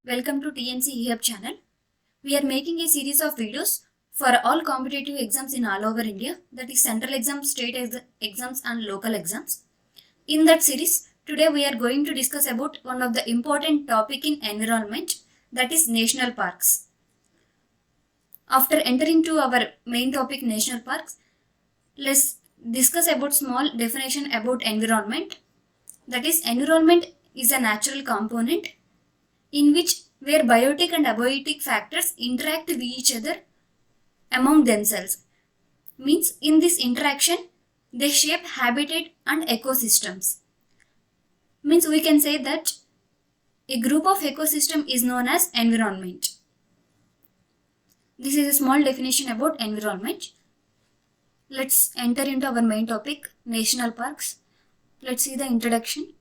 Welcome to TNC eHub channel. We are making a series of videos for all competitive exams in all over India, that is central exams, state exams and local exams. In that series, today we are going to discuss about one of the important topic in environment, that is national parks. After entering to our main topic national parks, let's discuss about small definition about environment. That is, environment is a natural component in which where biotic and abiotic factors interact with each other among themselves. Means in this interaction, they shape habitat and ecosystems. Means we can say that a group of ecosystem is known as environment. This is a small definition about environment. Let's enter into our main topic, national parks. Let's see the introduction.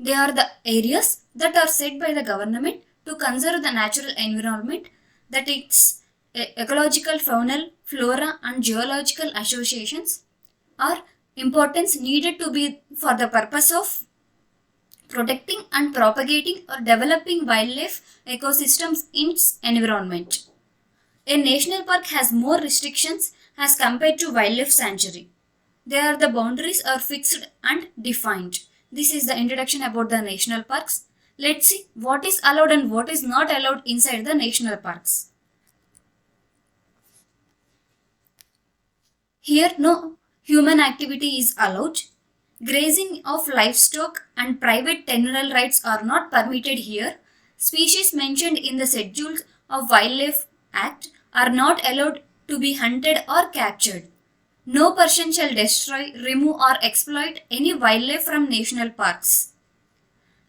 They are the areas that are set by the government to conserve the natural environment, that its ecological, faunal, flora and geological associations or importance needed to be for the purpose of protecting and propagating or developing wildlife ecosystems in its environment. A national park has more restrictions as compared to wildlife sanctuary. There the boundaries are fixed and defined. This is the introduction about the national parks. Let's see what is allowed and what is not allowed inside the national parks. Here no human activity is allowed. Grazing of livestock and private tenure rights are not permitted here. Species mentioned in the Schedule of Wildlife Act are not allowed to be hunted or captured. No person shall destroy, remove or exploit any wildlife from national parks.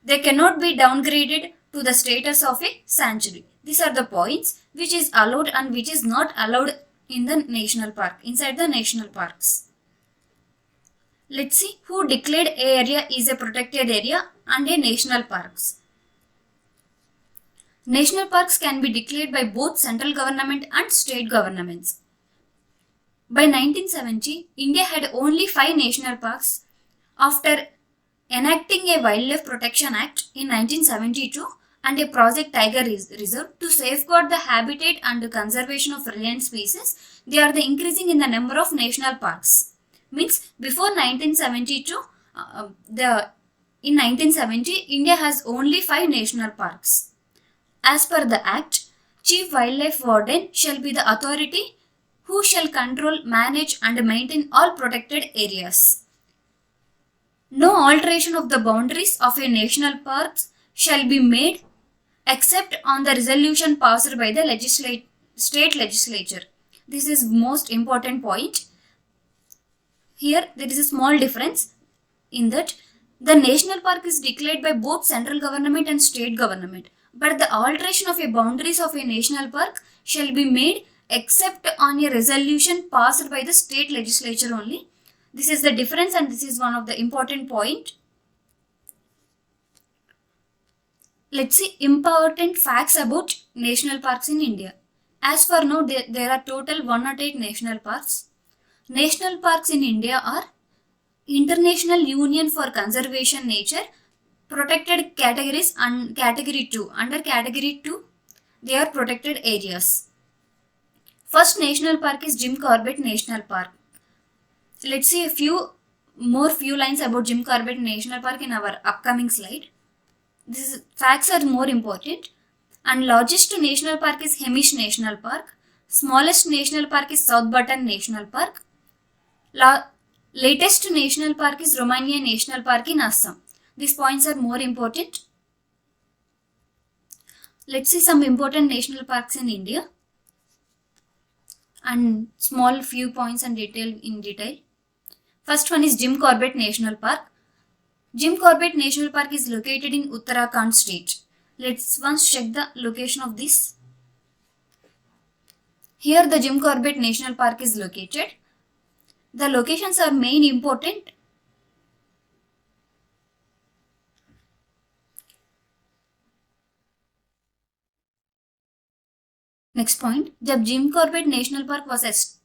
They cannot be downgraded to the status of a sanctuary. These are the points which is allowed and which is not allowed in the national park, inside the national parks. Let's see who declared a area is a protected area and a national parks. National parks can be declared by both central government and state governments. By 1970, India had only 5 national parks. After enacting a Wildlife Protection Act in 1972 and a Project Tiger Reserve to safeguard the habitat and conservation of relevant species, they are increasing in the number of national parks. Means before 1972, in 1970, India has only 5 national parks. As per the Act, Chief Wildlife Warden shall be the authority who shall control, manage and maintain all protected areas. No alteration of the boundaries of a national park shall be made except on the resolution passed by the state legislature. This is most important point. Here there is a small difference in that the national park is declared by both central government and state government, but the alteration of a boundaries of a national park shall be made except on a resolution passed by the state legislature only. This is the difference and this is one of the important point. Let's see important facts about national parks in India. As for now, there are total 108 national parks. National parks in India are International Union for Conservation Nature, protected categories and category 2. Under category 2, they are protected areas. First national park is Jim Corbett National Park. Let's see a few lines about Jim Corbett National Park in our upcoming slide. These facts are more important. And largest national park is Hemish National Park. Smallest national park is South Button National Park. Latest national park is Romania National Park in Assam. These points are more important. Let's see some important national parks in India and small few points and detail. First one is Jim Corbett National Park. Jim Corbett National Park is located in Uttarakhand state. Let's once check the location of this. Here the Jim Corbett National Park is located. The locations are main important. Next point, जब Jim Corbett National Park was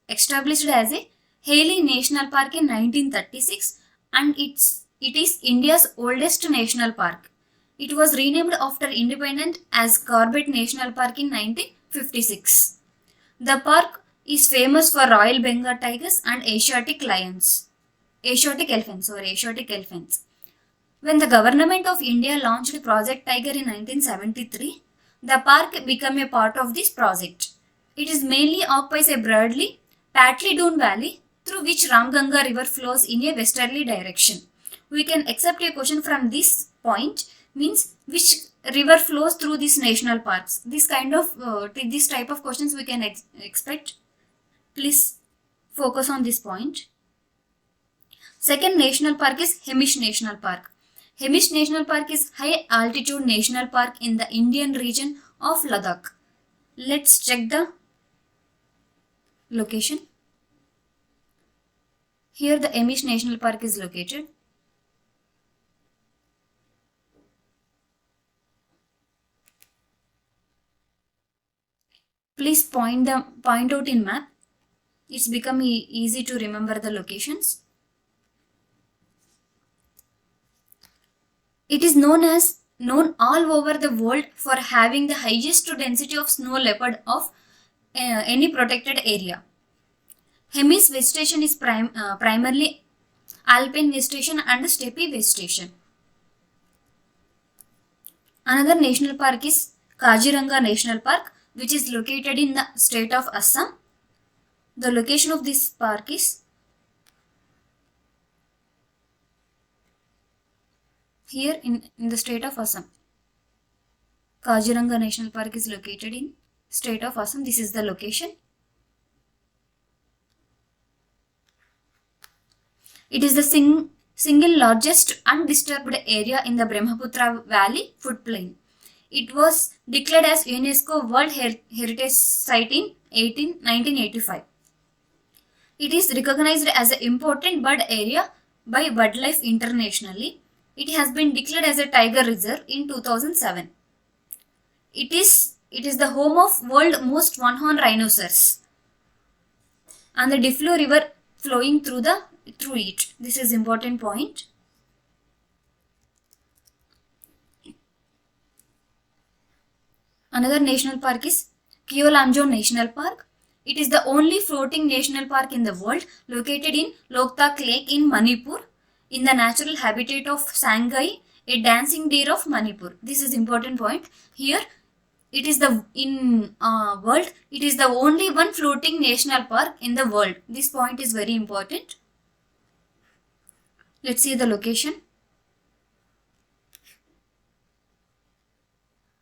established as a Haley National Park in 1936 and it is India's oldest national park. It was renamed after independence as Corbett National Park in 1956. The park is famous for Royal Bengal tigers and Asiatic elephants. When the government of India launched Project Tiger in 1973, the park became a part of this project. It is mainly occupies a broadly Patli Dune Valley through which Ramganga river flows in a westerly direction. We can accept a question from this point, means which river flows through these national parks. This type of questions we can expect. Please focus on this point. Second national park is Hemish National Park. Hemish National Park is high altitude national park in the Indian region of Ladakh. Let's check the location. Here the Hemish National Park is located. Please point out in map. It's become easy to remember the locations. It is known all over the world for having the highest density of snow leopard of any protected area. Hemish vegetation is primarily alpine vegetation and steppe vegetation. Another national park is Kaziranga National Park, which is located in the state of Assam. The location of this park is here in the state of Assam. Kaziranga National Park is located in state of Assam. This is the location. It is the single largest undisturbed area in the Brahmaputra Valley floodplain. It was declared as UNESCO World Heritage Site in 1985. It is recognized as an important bird area by BirdLife internationally. It has been declared as a tiger reserve in 2007. It is the home of world's most one-horned rhinoceros and the Difflu River flowing through it. This is important point. Another national park is Keolamjo National Park. It is the only floating national park in the world located in Loktak Lake in Manipur in the natural habitat of Sangai, a dancing deer of Manipur. This is important point. Here it is the world, it is the only one floating national park in the world. This point is very important. Let's see the location.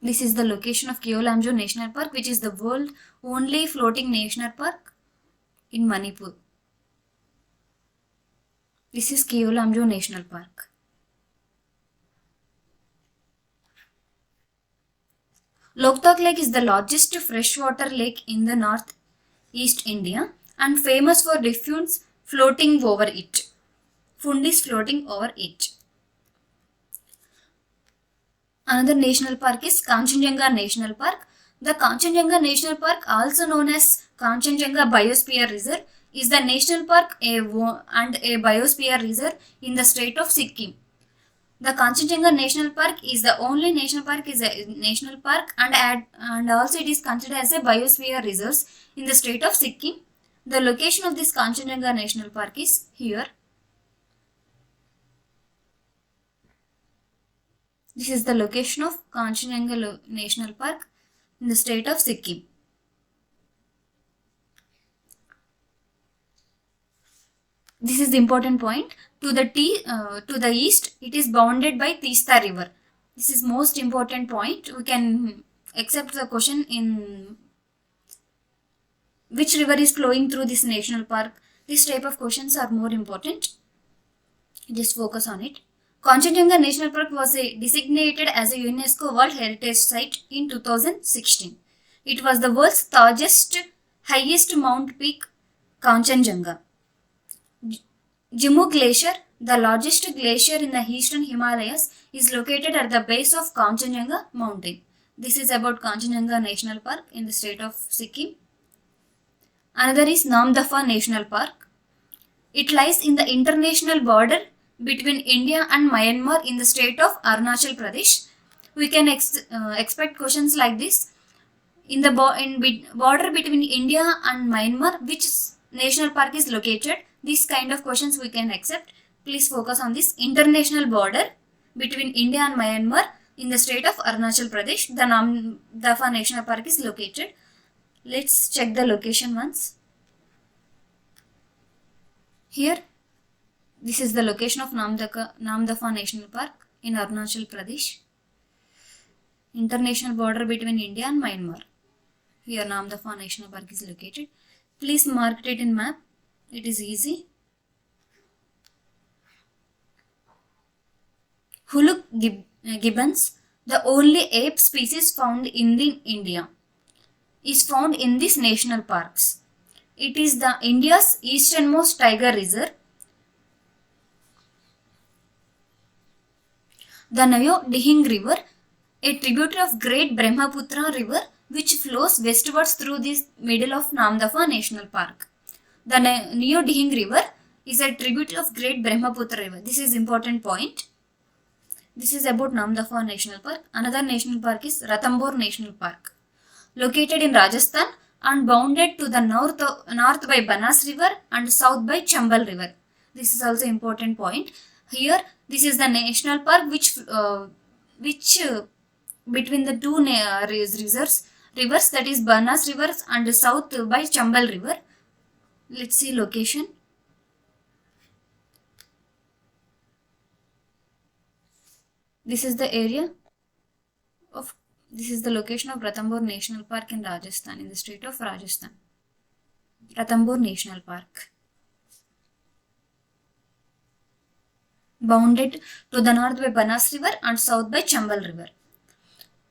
This is the location of Keolamjo National Park, which is the world only floating national park in Manipur. This is Keolamjo National Park. Loktak Lake is the largest freshwater lake in the northeast India and famous for diffusions floating over it. Fundis floating over it. Another national park is Kanchenjunga National Park. The Kanchenjunga National Park, also known as Kanchenjunga Biosphere Reserve, is the national park and a biosphere reserve in the state of Sikkim. The Kanchenjunga National Park is the only national park and also it is considered as a biosphere reserve in the state of Sikkim. The location of this Kanchenjunga National Park is here. This is the location of Kanchenjunga National Park in the state of Sikkim. This is the important point. To the east, it is bounded by Teesta River. This is most important point. We can accept the question in which river is flowing through this national park. This type of questions are more important. Just focus on it. Kanchenjunga National Park was designated as a UNESCO World Heritage Site in 2016. It was the world's highest mount peak, Kanchenjunga. Jimmu Glacier, the largest glacier in the eastern Himalayas, is located at the base of Kanchenjunga mountain. This is about Kanchenjunga National Park in the state of Sikkim. Another is Namdapha National Park. It lies in the international border between India and Myanmar in the state of Arunachal Pradesh. We can expect questions like this. In the border between India and Myanmar, which national park is located? These kind of questions we can accept. Please focus on this. International border between India and Myanmar in the state of Arunachal Pradesh, the Namdapha National Park is located. Let's check the location once. Here, this is the location of Namdapha National Park in Arunachal Pradesh. International border between India and Myanmar. Here Namdapha National Park is located. Please mark it in map. It is easy. Huluk gibbons, the only ape species found in India, is found in these national parks. It is the India's easternmost tiger reserve. The Nayo Dihing River, a tributary of Great Brahmaputra River, which flows westwards through the middle of Namdapha National Park. The Neo Dihing River is a tributary of Great Brahmaputra River. This is important point. This is about Namdapha National Park. Another national park is Ranthambore National Park, located in Rajasthan and bounded to the north by Banas River and south by Chambal River. This is also important point. Here, this is the national park which between the two rivers, that is Banas River and south by Chambal River. Let's see location. This is the location of Ranthambore National Park in Rajasthan, in the state of Rajasthan. Ranthambore National Park, bounded to the north by Banas River and south by Chambal River.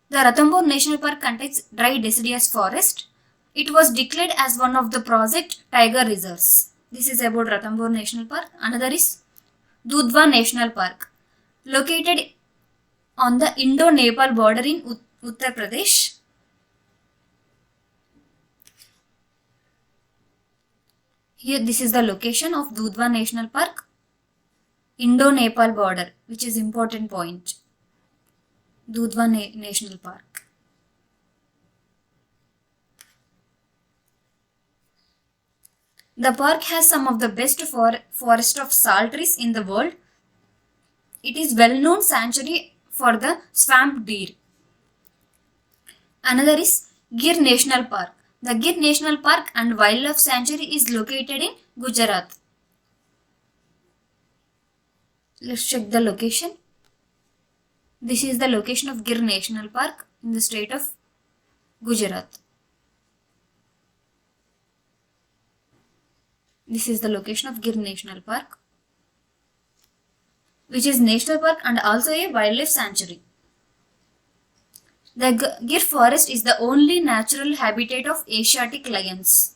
The Ranthambore National Park contains dry deciduous forest. It was declared as one of the project tiger reserves. This is about Ranthambore National Park. Another is Dudhwa National Park, located on the Indo-Nepal border in Uttar Pradesh. Here, this is the location of Dudhwa National Park, Indo-Nepal border, which is important point. Dudhwa National Park. The park has some of the best forest of salt trees in the world. It is well-known sanctuary for the swamp deer. Another is Gir National Park. The Gir National Park and Wildlife Sanctuary is located in Gujarat. Let's check the location. This is the location of Gir National Park in the state of Gujarat. This is the location of Gir National Park, which is national park and also a wildlife sanctuary. The Gir forest is the only natural habitat of Asiatic lions.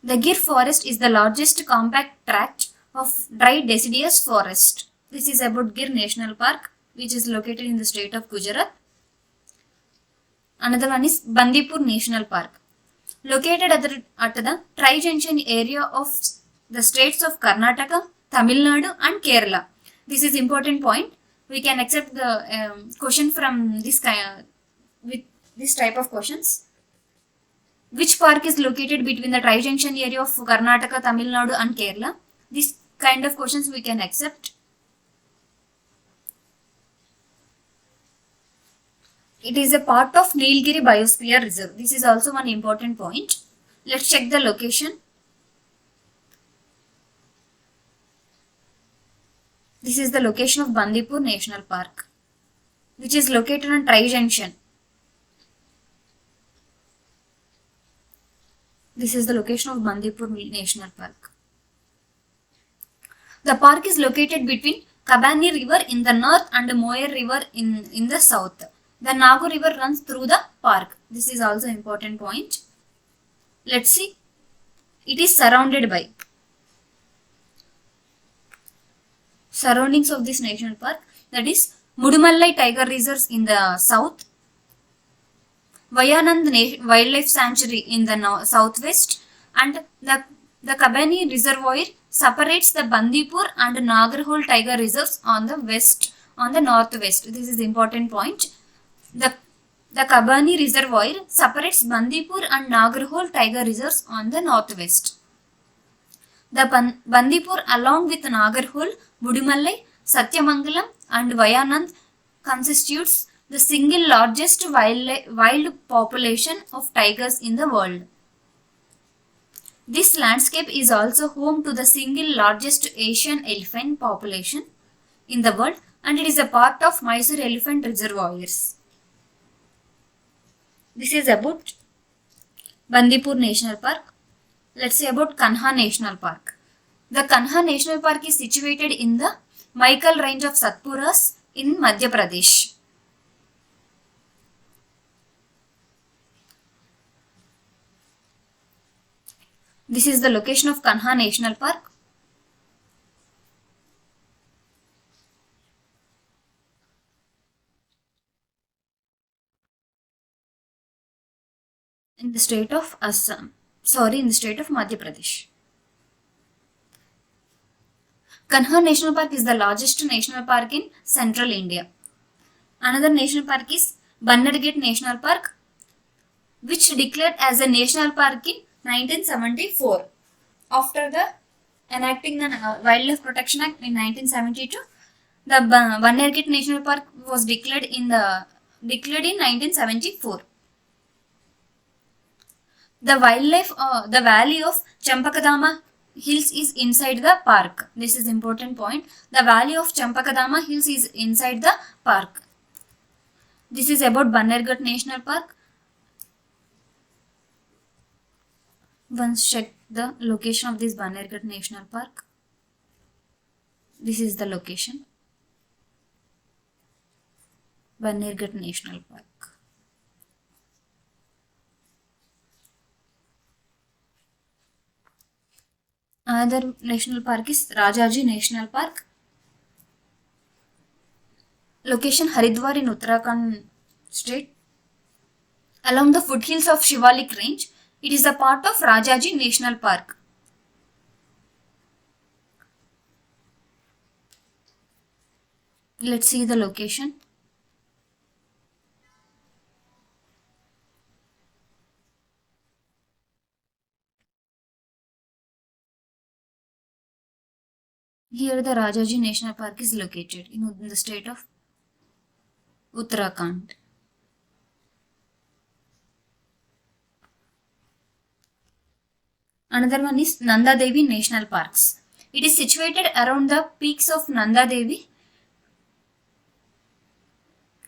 The Gir forest is the largest compact tract of dry deciduous forest. This is about Gir National Park, which is located in the state of Gujarat. Another one is Bandipur National Park, located at the tri-junction area of the states of Karnataka, Tamil Nadu and Kerala. This is important point. We can accept the question from this with this type of questions. Which park is located between the tri-junction area of Karnataka, Tamil Nadu and Kerala? This kind of questions we can accept. It is a part of Nilgiri Biosphere Reserve. This is also one important point. Let's check the location. This is the location of Bandipur National Park, which is located on Tri-Junction. This is the location of Bandipur National Park. The park is located between Kabani River in the north and Moyer River in the south. The Nagu River runs through the park. This is also important point. Let's see. It is surrounded by surroundings of this national park, that is Mudumallai Tiger Reserves in the south, Vayanand Wildlife Sanctuary in the southwest, and the Kabani Reservoir separates the Bandipur and Nagarhole Tiger Reserves on the west on the northwest. This is important point. The Kabani Reservoir separates Bandipur and Nagarhole tiger reserves on the northwest. The Bandipur along with Nagarhole, Budimallai, Satyamangalam and Vayanand constitutes the single largest wild population of tigers in the world. This landscape is also home to the single largest Asian elephant population in the world, and it is a part of Mysore elephant reservoirs. This is about Bandipur National Park. Let's say about Kanha National Park. The Kanha National Park is situated in the Maikal range of Satpuras in Madhya Pradesh. This is the location of Kanha National Park. In the state of Assam. In the state of Madhya Pradesh. Kanha National Park is the largest national park in central India. Another national park is Bannerghat National Park, which declared as a national park in 1974. After the enacting the Wildlife Protection Act in 1972, the Bannerghat National Park was declared in 1974. The valley of Champakadama Hills is inside the park. This is important point. The valley of Champakadama Hills is inside the park. This is about Bannerghat National Park. Once check the location of this Bannerghat National Park. This is the location. Bannerghat National Park. Another national park is Rajaji National Park. Location Haridwar in Uttarakhand state. Along the foothills of Shivalik range, it is a part of Rajaji National Park. Let's see the location. Here the Rajaji National Park is located in the state of Uttarakhand. Another one is Nanda Devi National Parks. It is situated around the peaks of Nanda Devi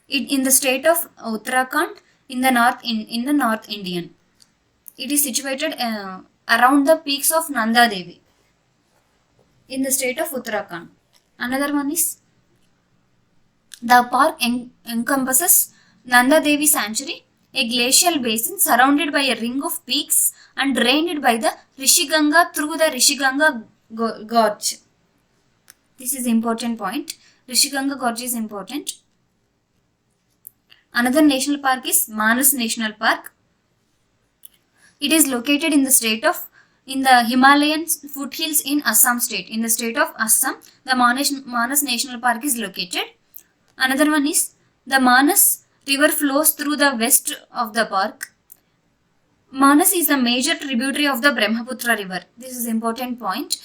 in the state of Uttarakhand in the North Indian. It is situated around the peaks of Nanda Devi in the state of Uttarakhand. Another one is the park encompasses Nanda Devi Sanctuary, a glacial basin surrounded by a ring of peaks and drained by the Rishiganga through the Rishiganga Gorge. This is important point. Rishiganga Gorge is important. Another national park is Manas National Park. It is located in the Himalayan foothills in Assam state. In the state of Assam, the Manas National Park is located. Another one is the Manas River flows through the west of the park. Manas is a major tributary of the Brahmaputra River. This is important point.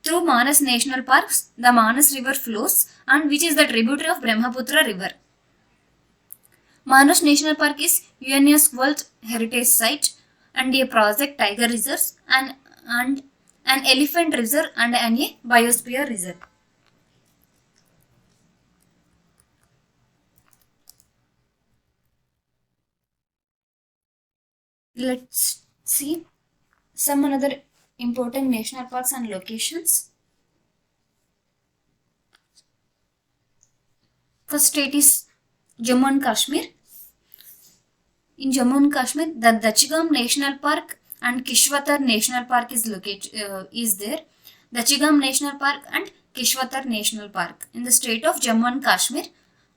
Through Manas National Parks, the Manas River flows and which is the tributary of Brahmaputra River. Manas National Park is UNESCO World Heritage Site and a project tiger reserves and an elephant reserve and a biosphere reserve. Let's see some another important national parks and locations. First state is Jammu and Kashmir. In Jammu and Kashmir, the Dachigam National Park and Kishwatar National Park is there. Dachigam National Park and Kishwatar National Park in the state of Jammu and Kashmir.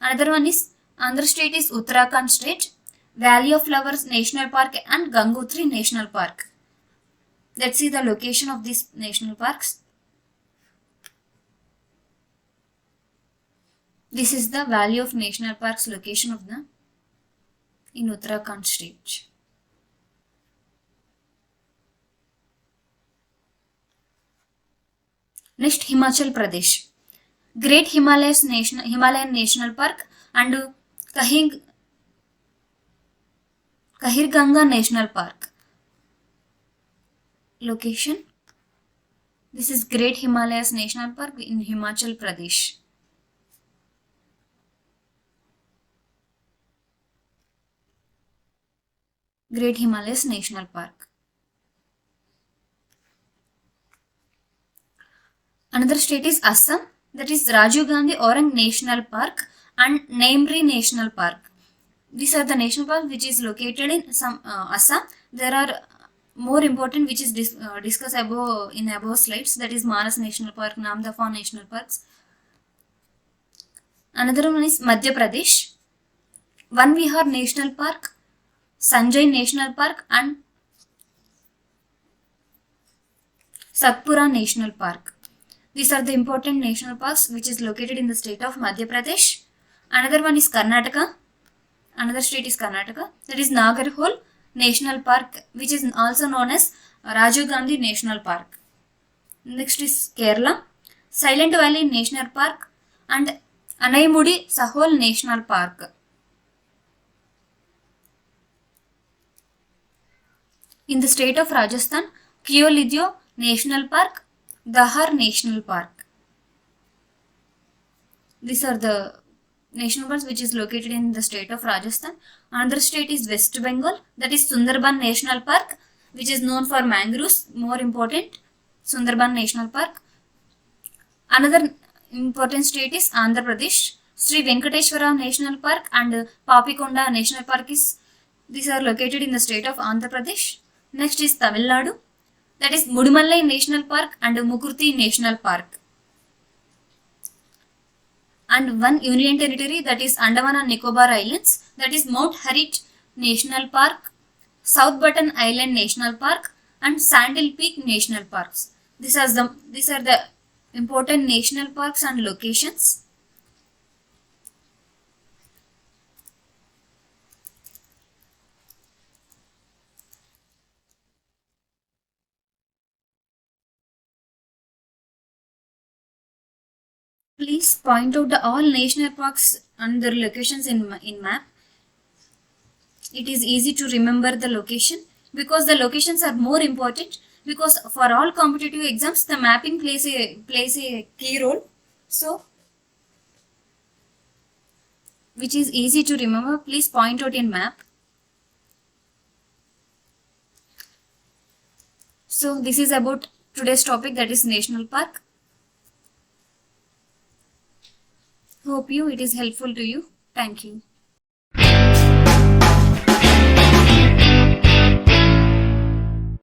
Another one is Andhra state is Uttarakhand state, Valley of Flowers National Park and Gangotri National Park. Let's see the location of these national parks. This is the Valley of National Parks location of the in Uttarakhand state. Next, Himachal Pradesh. Great Himalayan National Park and Kahirganga National Park. Location. This is Great Himalayas National Park in Himachal Pradesh. Great Himalayas National Park. Another state is Assam, that is Rajiv Gandhi Orang National Park and Namri National Park. These are the national parks which is located in Assam. There are more important which is discussed in above slides, that is Manas National Park, Namdapha National Parks. Another one is Madhya Pradesh, Van Vihar National Park, Sanjay National Park and Satpura National Park. These are the important national parks which is located in the state of Madhya Pradesh. Another one is Karnataka. Another state is Karnataka, that is Nagarhole National Park, which is also known as Rajiv Gandhi National Park. Next is Kerala, Silent Valley National Park and Anaimudi Sahol National Park. In the state of Rajasthan, Kyolidyo National Park, Dahar National Park. These are the national parks which is located in the state of Rajasthan. Another state is West Bengal, that is Sundarban National Park, which is known for mangroves. More important, Sundarban National Park. Another important state is Andhra Pradesh, Sri Venkateshwara National Park and Papikonda National Park these are located in the state of Andhra Pradesh. Next is Tamil Nadu, that is Mudumallai National Park and Mukurthi National Park. And one union territory, that is Andaman and Nicobar Islands, that is Mount Harriet National Park, South Button Island National Park and Sandal Peak National Parks. These are the important national parks and locations. Please point out all national parks and their locations in map. It is easy to remember the location because the locations are more important, because for all competitive exams the mapping plays a key role. So which is easy to remember, please point out in map. So this is about today's topic, that is national park. Hope it is helpful to you. Thank you.